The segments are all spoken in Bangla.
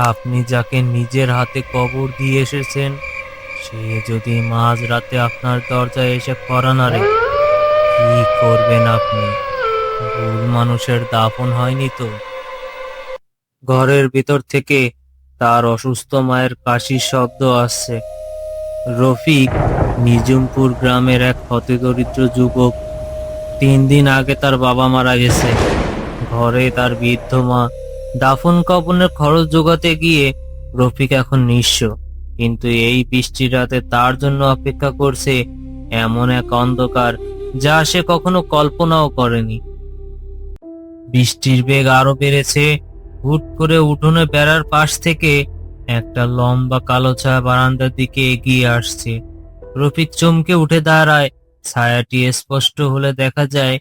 আপনি যাকে নিজের হাতে কবর দিয়ে এসেছেন সে যদি মাঝরাতে আপনার দরজায় এসে কড়া নাড়ে, কি করবেন আপনি? ভুল মানুষের দাফন হয়নি তো? ঘরের ভিতর থেকে তার অসুস্থ মায়ের কাশির শব্দ আসছে। রফিক নিজুমপুর গ্রামের এক হতদরিদ্র যুবক। 3 দিন আগে তার বাবা মারা গেছে। ঘরে তার বৃদ্ধ মা। দাফন কাফনের খরচ জোগাতে গিয়ে রফিক এখন নিঃস্ব। কিন্তু এই বৃষ্টির রাতে তার জন্য অপেক্ষা করছে এমন এক অন্ধকার যা সে কখনো কল্পনাও করেনি। বৃষ্টির বেগ আরো বেড়েছে। হুট করে উঠোনে বেড়ার পাশ থেকে একটা লম্বা কালো ছায়া বারান্দার দিকে এগিয়ে আসছে। রফিক চমকে উঠে দাঁড়ায়। ছায়াটি স্পষ্ট হলে দেখা যায়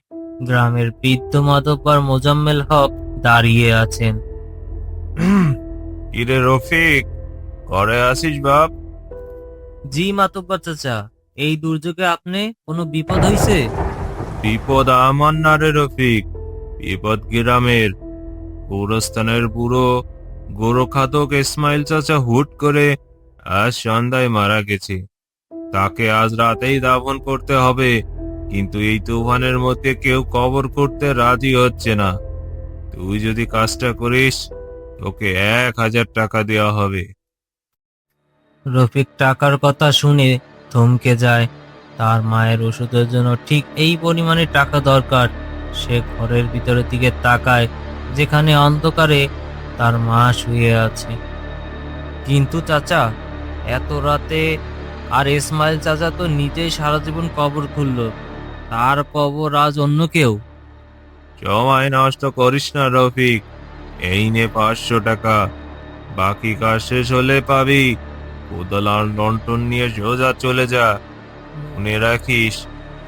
গ্রামের বৃদ্ধ মাতব্বর মোজাম্মেল হক দাঁড়িয়ে আছেন। কিরে রফিক, ঘরে আসিস বাপ? জি মাতব্বর চাচা, এই দুর্যোগে আপনি কোনো বিপদ হইছে? বিপদ আমার না রে রফিক, বিপদ গ্রামের। গোরস্থানের বুড়ো গোরখাদক ইসমাইল চাচা হুট করে আজ সন্ধ্যায় মারা গেছে। তাকে আজ রাতেই দাফন করতে হবে, কিন্তু এই তুফানের মধ্যে কেউ কবর করতে রাজি হচ্ছে না। তুই যদি কাজটা করিস তোকে 1,000 টাকা দেওয়া হবে। রফিক টাকার কথা শুনে থমকে যায়। তার মায়ের ওষুধের জন্য ঠিক এই পরিমাণে টাকা দরকার। সে ঘরের ভিতরের দিকে তাকায়, যেখানে অন্ধকারে তার মা শুয়ে আছে। কিন্তু চাচা, এত রাতে আর ইসমাইল চাচা তো নিজেই সারা জীবন কবর খুললো, তার কবর আজ অন্য কেউ? সময় নষ্ট করিস না রফিক, এই নে 500 টাকা। বাকি কাজ শেষ হলে পাবি। কোদাল আর লন্ঠন নিয়ে সোজা চলে যা। মনে রাখিস,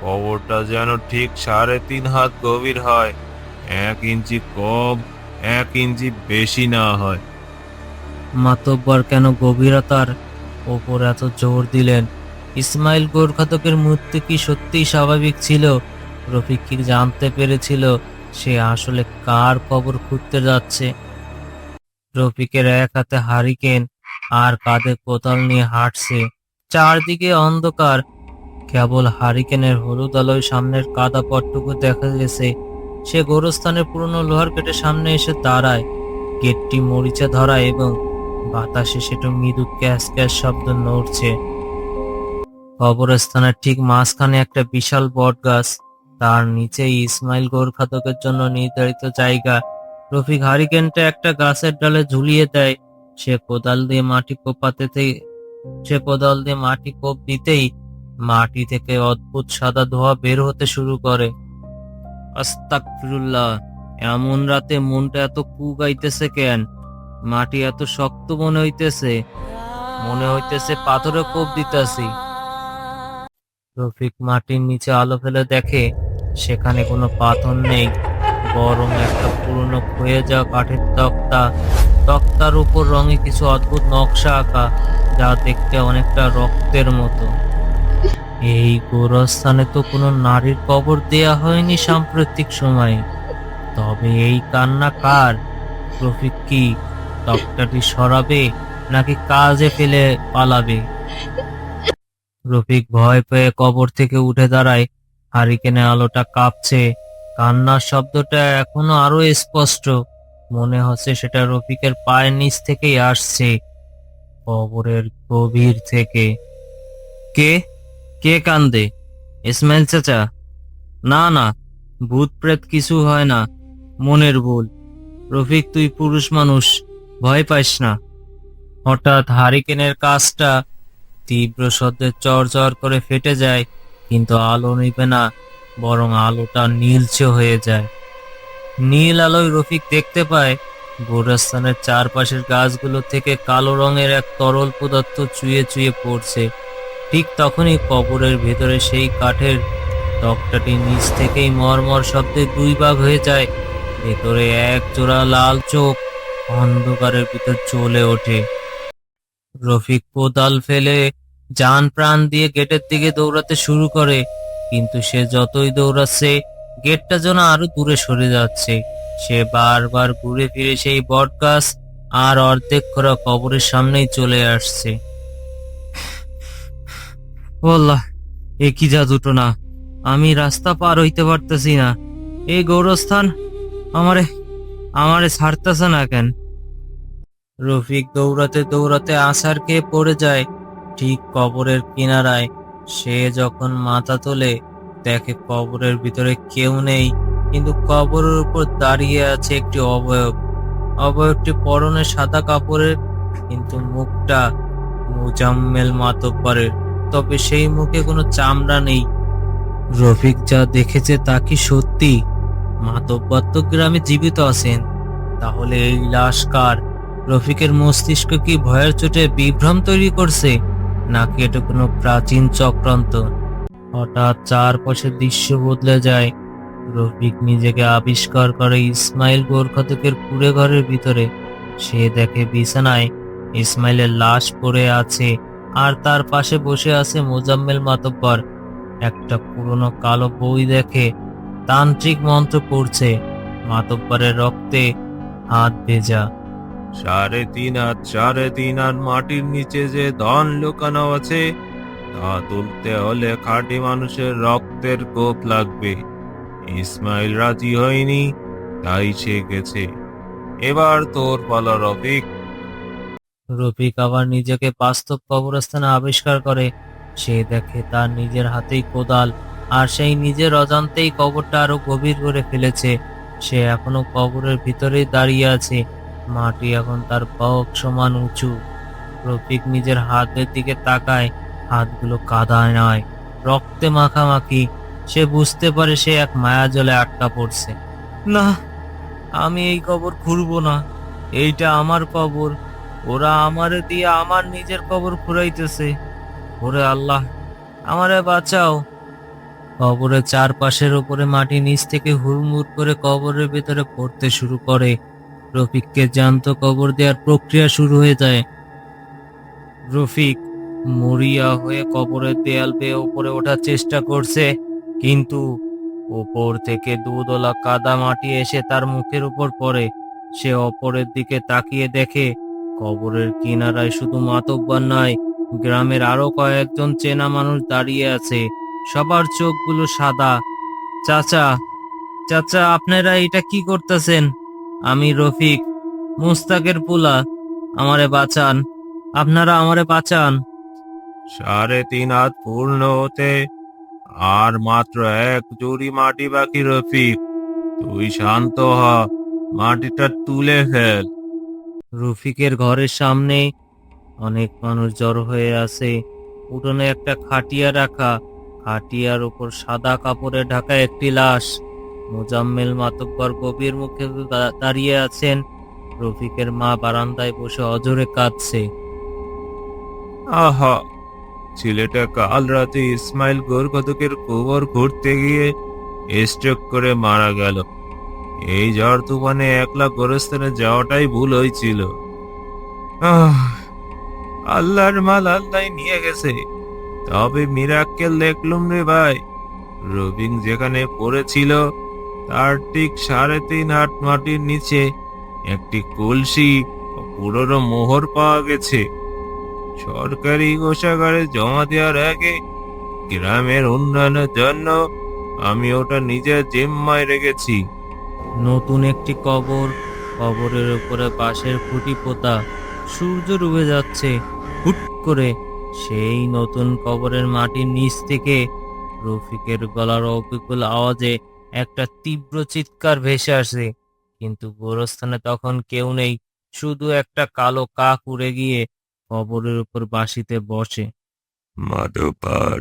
কবরটা যেন ঠিক 3.5 হাত গভীর হয়, 1 ইঞ্চি কম, 1 ইঞ্চি বেশি না হয়। মাতব্বর কেন গভীরতার ওপর এত জোর দিলেন? ইসমাইল গোরখাতকের মৃত্যু কি সত্যিই স্বাভাবিক ছিল? রফিক কি জানতে পেরেছিল সে আসলে কার কবর খুঁড়তে যাচ্ছে? রফিকের এক হাতে হারিকেন আর কাঁধে কোদাল নিয়ে হাঁটছে। চারদিকে অন্ধকার, কেবল হারিকেনের হলুদ আলোয় সামনের কাদা পথটুকু দেখা গেছে। সে গোরস্থানের পুরনো লোহার গেটের সামনে এসে দাঁড়ায়। গেটটি মরিচা ধরা এবং বাতাসে সেটা মৃদু ক্যাশ ক্যাশ শব্দ নড়ছে। কবরস্থানের ঠিক মাঝখানে একটা বিশাল বট গাছ, তার নিচেই ইসমাইল গোরখাতকের জন্য নির্ধারিত জায়গা। রফিক হারিকেনটা একটা গাছের ডালে ঝুলিয়ে দেয়। সে কোদাল দিয়ে মাটি কোপ দিতেই মাটি থেকে অদ্ভুত সাদা ধোঁয়া বের হতে শুরু করে। আস্তাগফিরুল্লাহ, এমন রাতে মনটা এত কুগাইতেছে কেন? মাটি এত শক্ত মনে হইতেছে পাথরে কোপ দিতেছি। রফিক মাটির নিচে আলো ফেলে দেখে সেখানে কোনো পাথর নেই, বরং একটা পুরনো ক্ষয়ে যাওয়া কাঠের তক্তা। তক্তার উপর রঙে কিছু অদ্ভুত নকশা আঁকা, যা দেখতে অনেকটা রক্তের মতো। এই গোরস্থানে তো কোনো নারীর কবর দেয়া হয়নি সাম্প্রতিক সময়ে। তবে এই কান্না কার? রফিক কি তক্তাটি সরাবে নাকি কাজে ফেলে পালাবে? রফিক ভয় পেয়ে কবর থেকে উঠে দাঁড়ায়। হারিকেনে আলোটা কাঁপছে। কান্নার শব্দটা এখনো আরো স্পষ্ট। মনে হচ্ছে সেটা রফিকের পায়ের নিচ থেকেই আসছে, কবরের গভীর থেকে। কে কে কান্দে? ইসমাইল চাচা? না না, ভূত প্রেত কিছু হয় না, মনের ভুল। রফিক, তুই পুরুষ মানুষ, ভয় পাইস না। হঠাৎ হারিকেনের কাজটা তীব্র শব্দে চড় করে ফেটে যায়, কিন্তু আলো নিবে না, বরং আলোটা নীলচে হয়ে যায়। নীল আলোয় রফিক দেখতে পায় গোরস্থানের চারপাশের গাছগুলো থেকে কালো রঙের এক তরল পদার্থ চুইয়ে চুইয়ে পড়ছে। ঠিক তখনই কবরের ভেতরে সেই কাঠের তক্তাটি নিচ থেকেই মরমর শব্দে 2 ভাগ হয়ে যায়। ভেতরে এক জোড়া লাল চোখ অন্ধকারের ভিতর জ্বলে ওঠে। রফিক কোদাল ফেলে জান প্রাণ দিয়ে গেটের দিকে দৌড়াতে শুরু করে, কিন্তু সে যতই দৌড়াচ্ছে গেটটা যেন আরো দূরে সরে যাচ্ছে। সে বারবার ঘুরে ফিরে সেই বট গাছ আর অর্ধেক করা কবরের সামনেই চলে আসছে। ও আল্লাহ, এ কি জাদুটো না! আমি রাস্তা পার হইতে পারতেছি না। এই গৌরস্থান আমারে আমারে ছাড়তেছে না কেন? রফিক দৌড়াতে দৌড়াতে আছাড় খেয়ে পড়ে যায় ঠিক কবরের কিনারায়। সে যখন মাথা তোলে, দেখে কবরের ভিতরে কেউ নেই, কিন্তু কবরের উপর দাঁড়িয়ে আছে একটি অবয়ব। অবয়বটি পরনে সাদা কাপড়ের, কিন্তু মুখটা মুজাম্মেল মাতব্বরের। তবে সেই মুখে কোনো চামড়া নেই। রফিক যা দেখেছে তা কি সত্যি? মাতব্বর তো গ্রামে জীবিত আছেন, তাহলে এই লাশ কার? রফিকের মস্তিষ্ক কি ভয়ের চোটে বিভ্রম তৈরি করছে, নাকি এটা কোনো প্রাচীন চক্রান্ত? হঠাৎ চারপাশের দৃশ্য বদলে যায়। রফিক নিজেকে আবিষ্কার করে ইসমাইল গোরখাতকের কুড়ে ঘরের ভিতরে। সে দেখে বিছানায় ইসমাইলের লাশ পড়ে আছে, আর তার পাশে বসে আছে মোজাম্মেল মাতব্বর। একটা পুরনো কালো বই দেখে তান্ত্রিক মন্ত্র পড়ছে। মাতব্বরের রক্তে হাত ভেজা। 3.5 হাত 3.5 হাত মাটির নিচে যে ধন লুকানো আছে, তা তুলতে হলে খাঁটি মানুষের রক্তের কোপ লাগবে। ইসমাইল রাজি হয়নি, তাই সে গেছে। এবার তোর পালা রফিক। রফিক আবার নিজেকে বাস্তব কবরস্থানে আবিষ্কার করে। সে দেখে তার নিজের হাতেই কোদাল, আর সেই নিজের অজান্তেই কবরটা আরো গভীর করে ফেলেছে। সে এখনো কবরের ভিতরেই দাঁড়িয়ে আছে। মাটি এখন তার বক সমান উঁচু। রফিক নিজের হাতের দিকে তাকায়। হাতগুলো কাদায় নয়, রক্তে মাখামাখি। সে বুঝতে পারে সে এক মায়াজালে আটকা পড়ছে। না, আমি এই কবর খুঁড়বো না। এইটা আমার কবর। ওরা আমারে দিয়ে আমার নিজের কবর খুঁড়াইতেছে। ওরে আল্লাহ, আমারে বাঁচাও! কবরের চারপাশের উপরে মাটি নিচ থেকে হুড়মুড় করে কবরের ভেতরে পড়তে শুরু করে। রফিককে জ্যান্ত কবর দেওয়ার প্রক্রিয়া শুরু হয়ে যায়। রফিক মরিয়া হয়ে কবরের দেয়াল বেয়ে উপরে ওঠার চেষ্টা করছে, কিন্তু উপর থেকে দুদলা কাদা মাটি এসে তার মুখের উপর পড়ে। সে অপরের দিকে তাকিয়ে দেখে কবরের কিনারায় শুধু মাতব্বর নয়, গ্রামের আরো কয়েকজন চেনা মানুষ দাঁড়িয়ে আছে। সবার চোখগুলো সাদা। চাচা, চাচা, আপনারা এটা কি করতেছেন? আমি রফিক, মুস্তাকের পোলা। আমারে বাঁচান! আপনারা আমারে বাঁচান! 3.5 হাত পূর্ণ হতে আর মাত্র এক জুড়ি মাটি বাকি রফিক। তুই শান্ত হ, মাটিটা তুলে ফেল। রফিকের ঘরের সামনে অনেক মানুষ জড়ো হয়ে আছে। উঠোনে একটা খাটিয়া রাখা, খাটিয়ার উপর সাদা কাপড়ে ঢাকা একটি লাশ। মোজাম্মেল মাতব্বর গভীর মুখে দাঁড়িয়ে আছেন। রফিকের মা বারান্দায় বসে অজোরে কাঁদছে। আহা, ছেলেটা কাল রাতে ইসমাইল গোরখাতকের কবর ঘুরতে গিয়ে স্ট্রোক করে মারা গেল। এই ঝড় তুফানে একলা গোরস্থানে যাওয়াটাই ভুল হয়েছিল। আহ, আল্লাহর মাল আল্লাহ নিয়ে গেছে। তবে মিরাক্কেল দেখলুম রে ভাই। রবিন যেখানে পড়েছিল তার ঠিক 3.5 হাত মাটির নিচে একটি কলসি ও পুরনো মোহর পাওয়া গেছে। সরকারি কোষাগারে জমা দেওয়ার আগে গ্রামের উন্নয়নের জন্য আমি ওটা নিজের জিম্মায় রেখেছি। নতুন একটি কবর, কবরের উপরে বাঁশের খুঁটি পোতা। সূর্য ডুবে যাচ্ছে। হুট করে সেই নতুন কবরের মাটির নিচ থেকে রফিকের গলার অবিকল আওয়াজে একটা তীব্র চিৎকার ভেসে আসে। কিন্তু গোরস্থানে তখন কেউ নেই, শুধু একটা কালো কাক উড়ে গিয়ে কবরের উপর বাঁশিতে বসে। মাধবপাল,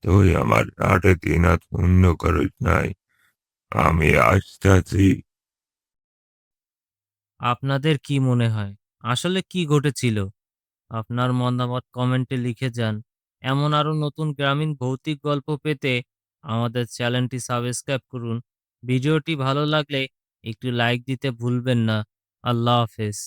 তুই আমার 3.5 হাত পূর্ণ করিস নাই। আমি আসতেছি। আপনাদের কি মনে হয় আসলে কি ঘটেছিল? আপনার মতামত কমেন্টে লিখে যান। এমন আরো নতুন গ্রামীণ ভৌতিক গল্প পেতে আমাদের চ্যানেলটি সাবস্ক্রাইব করুন। ভিডিওটি ভালো লাগলে একটু লাইক দিতে ভুলবেন না। আল্লাহ হাফেজ।